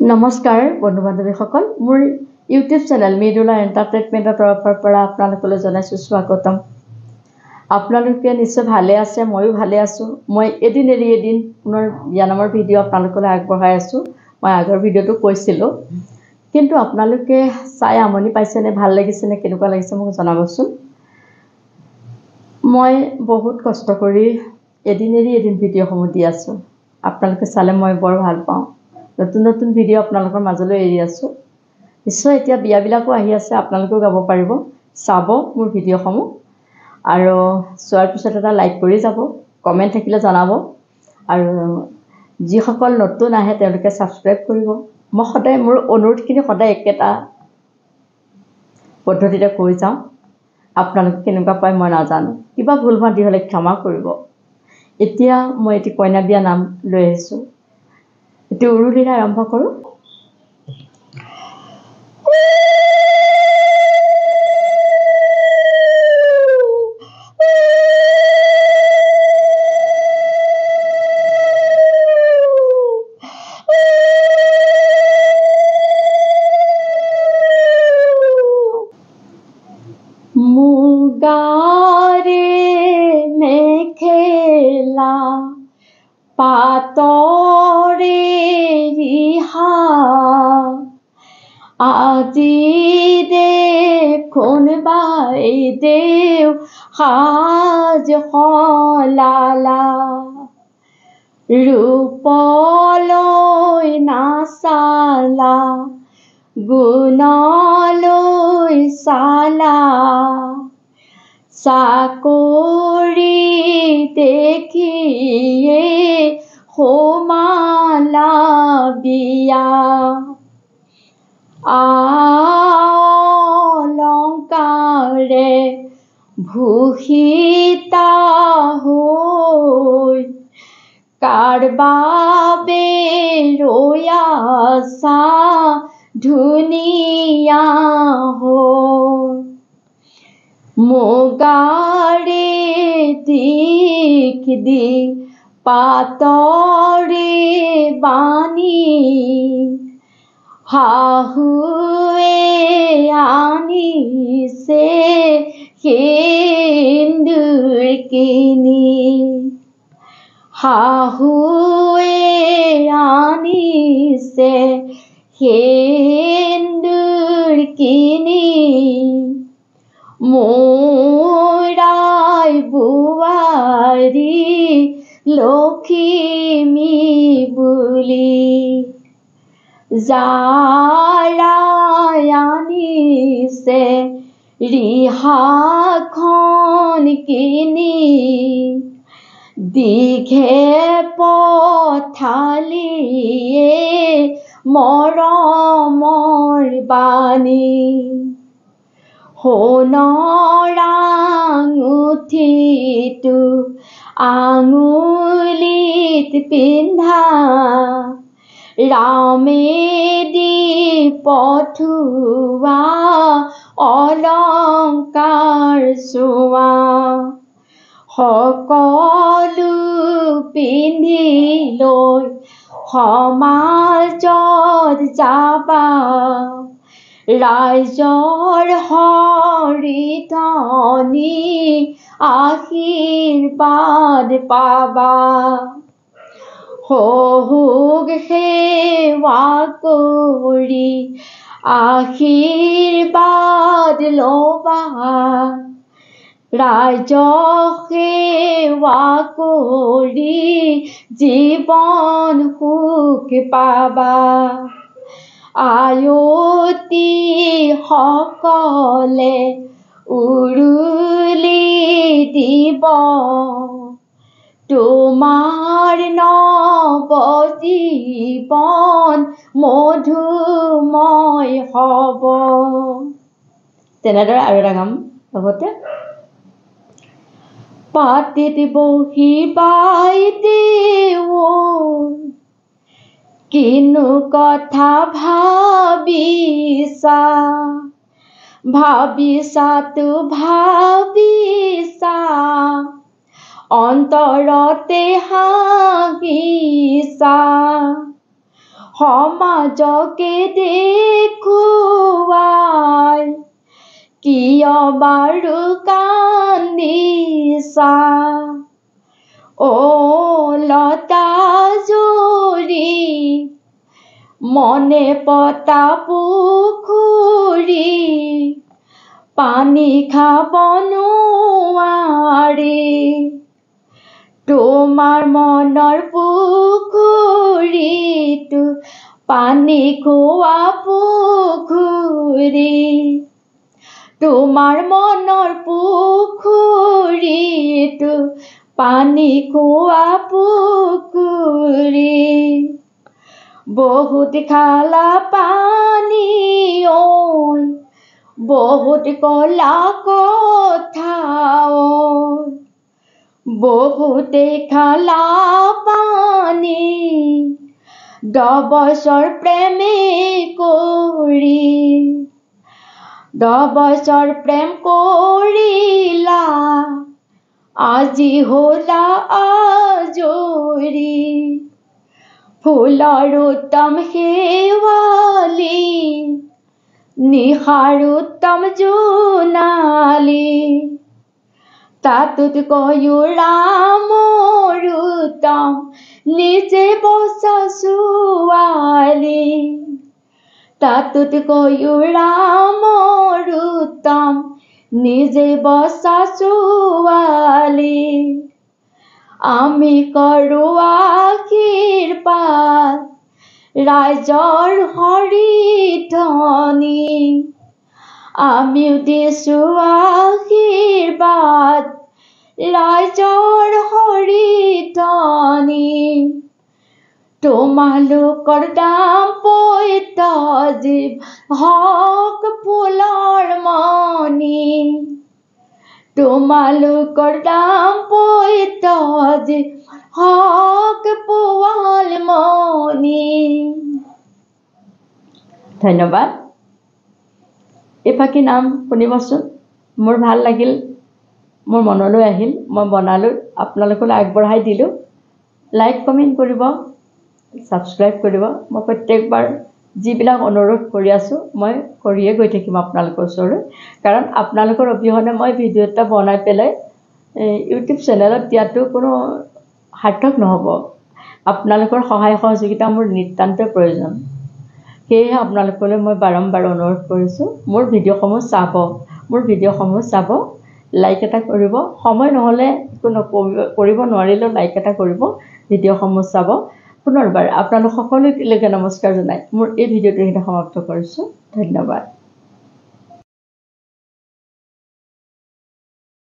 নমস্কাৰ বন্ধু বান্ধৱীসকল মোৰ ইউটিউব চেনেল মৃদুলা এণ্টাৰটেইনমেণ্টৰ তৰফৰ পৰা আপোনালোকলৈ জনাইছোঁ স্বাগতম। আপোনালোকে নিশ্চয় ভালে আছে, ময়ো ভালে আছোঁ। মই এদিন এৰি এদিন পুনৰ বিয়া নামৰ ভিডিঅ' আপোনালোকলৈ আগবঢ়াই আছোঁ। মই আগৰ ভিডিঅ'টো কৈছিলোঁ, কিন্তু আপোনালোকে চাই আমনি পাইছেনে, ভাল লাগিছেনে, কেনেকুৱা লাগিছে মোক জনাবচোন। মই বহুত কষ্ট কৰি এদিন এৰি এদিন ভিডিঅ'সমূহ দি আছোঁ। আপোনালোকে চালে মই বৰ ভাল পাওঁ। নতুন নতুন ভিডিঅ' আপোনালোকৰ মাজলৈ এৰি আছোঁ। নিশ্চয় এতিয়া বিয়াবিলাকো আহি আছে, আপোনালোকেও গাব পাৰিব। চাব মোৰ ভিডিঅ'সমূহ আৰু চোৱাৰ পিছত এটা লাইক কৰি যাব, কমেণ্ট থাকিলে জনাব। আৰু যিসকল নতুন আহে তেওঁলোকে ছাবস্ক্ৰাইব কৰিব। মই সদায় মোৰ অনুৰোধখিনি সদায় একেটা পদ্ধতিতে কৈ যাওঁ। আপোনালোকে কেনেকুৱা পায় মই নাজানো, কিবা ভুল ভ্ৰান্তি হ'লে ক্ষমা কৰিব। এতিয়া মই এটি কইনা বিয়া নাম লৈ আহিছোঁ। এতিয়া উৰুলিৰে আৰম্ভ কৰোঁ। মুগাৰে মেখেলা পাতৰে ৰিহা আজি দেখোন বাইদেউ সাজ সলালা, ৰূপলৈ নাচালা গুণলৈ চালা, চাকৰি দেখিয়ে সোমালা বিয়া, অলংকাৰে ভূষিতা হৈ কাৰ বাবে ৰৈ আছা ধুনীয়া হৈ, মুগাৰে দিশ দি পাতৰে বাণী, শাহুৱে আনিছে সেন্দুৰ কিনি, শাহুৱে আনিছে সেন্দুৰ কিনি, মোৰাই বোৱাৰী লখিমী বুলি, জাৰাই আনিছে ৰিহাখন কিনি, দীঘে পঠালিয়ে মৰমৰ বাণী, সোণৰ আঙুঠিটো আঙুলিত পিন্ধা, ৰামে দি পঠোৱা অলংকাৰ চোৱা, সকলো পিন্ধি লৈ সমাজত যাবা, ৰাইজৰ হৰিধনী আশীৰ্বাদ পাবা, শহুক সেৱা কৰি আশীৰ্বাদ ল'বা, ৰাইজক সেৱা কৰি জীৱন সুখ পাবা, আয়তী সকলে উৰুলি দিব, তোমাৰ নৱজীৱন মধুময় হ'ব। তেনেদৰে আৰু এটা গাম লগতে। পাতিত বহি বাইদেউ কিনো কথা ভাবিছা, ভাবিছাতো ভাবিছা অন্তৰতে হাঁহিছা, সমাজকে দেখুৱাই কিয় বাৰু কান্দিছা অ লতাজুৰি মনে পতা পুখুৰী পানী খাব নোৱাৰি তোমাৰ মনৰ পুখুৰীটো পানী খোৱা পুখুৰী তোমাৰ মনৰ পুখুৰীটো পানী খোৱা পুখুৰী বহুত খালা পানী ঐ বহুত কলা কথা ঐ বহুতে খালা পানী 10 বছৰ প্ৰেমে কৰি 10 বছৰ প্ৰেম কৰিলা আজি হলা আজৰি ফুলৰ উত্তম শেৱালি নিশাৰ উত্তম জোনালী তাতোতকৈও ৰামৰ উত্তম নিজে বচা ছোৱালী তাতোতকৈও ৰামৰ উত্তম নিজে বচা ছোৱালী আমি কৰো আশীৰ্বাদ ৰাইজৰ হৰিধনী আমিও দিছো আশীৰ্বাদ ৰাইজৰ হৰিধনী তোমালোকৰ দাম্পত্য জীৱ হওক ফুলৰ মণি তোমালোকৰ দাম্পত্য জীৱ হওক ফুলৰ মণি ধন্যবাদ এফাকি নাম শুনিবচোন মোৰ ভাল লাগিল মোৰ মনলৈ আহিল মই বনালোঁ আপোনালোকলৈ আগবঢ়াই দিলোঁ লাইক কমেণ্ট কৰিব ছাবস্ক্ৰাইব কৰিব মই প্ৰত্যেকবাৰ যিবিলাক অনুৰোধ কৰি আছোঁ মই কৰিয়ে গৈ থাকিম আপোনালোকৰ ওচৰলৈ কাৰণ আপোনালোকৰ অবিহনে মই ভিডিঅ' এটা বনাই পেলাই ইউটিউব চেনেলত দিয়াটো কোনো সাৰ্থক নহ'ব আপোনালোকৰ সহায় সহযোগিতা মোৰ নিতান্তই প্ৰয়োজন সেয়েহে আপোনালোকলৈ মই বাৰম্বাৰ অনুৰোধ কৰিছোঁ মোৰ ভিডিঅ'সমূহ চাব লাইক এটা কৰিব সময় নহ'লে কৰিব নোৱাৰিলেও লাইক এটা কৰিব ভিডিঅ'সমূহ চাব পুনৰবাৰ আপোনালোক সকলোলৈকে নমস্কাৰ জনাই মোৰ এই ভিডিঅ'টো সমাপ্ত কৰিছোঁ ধন্যবাদ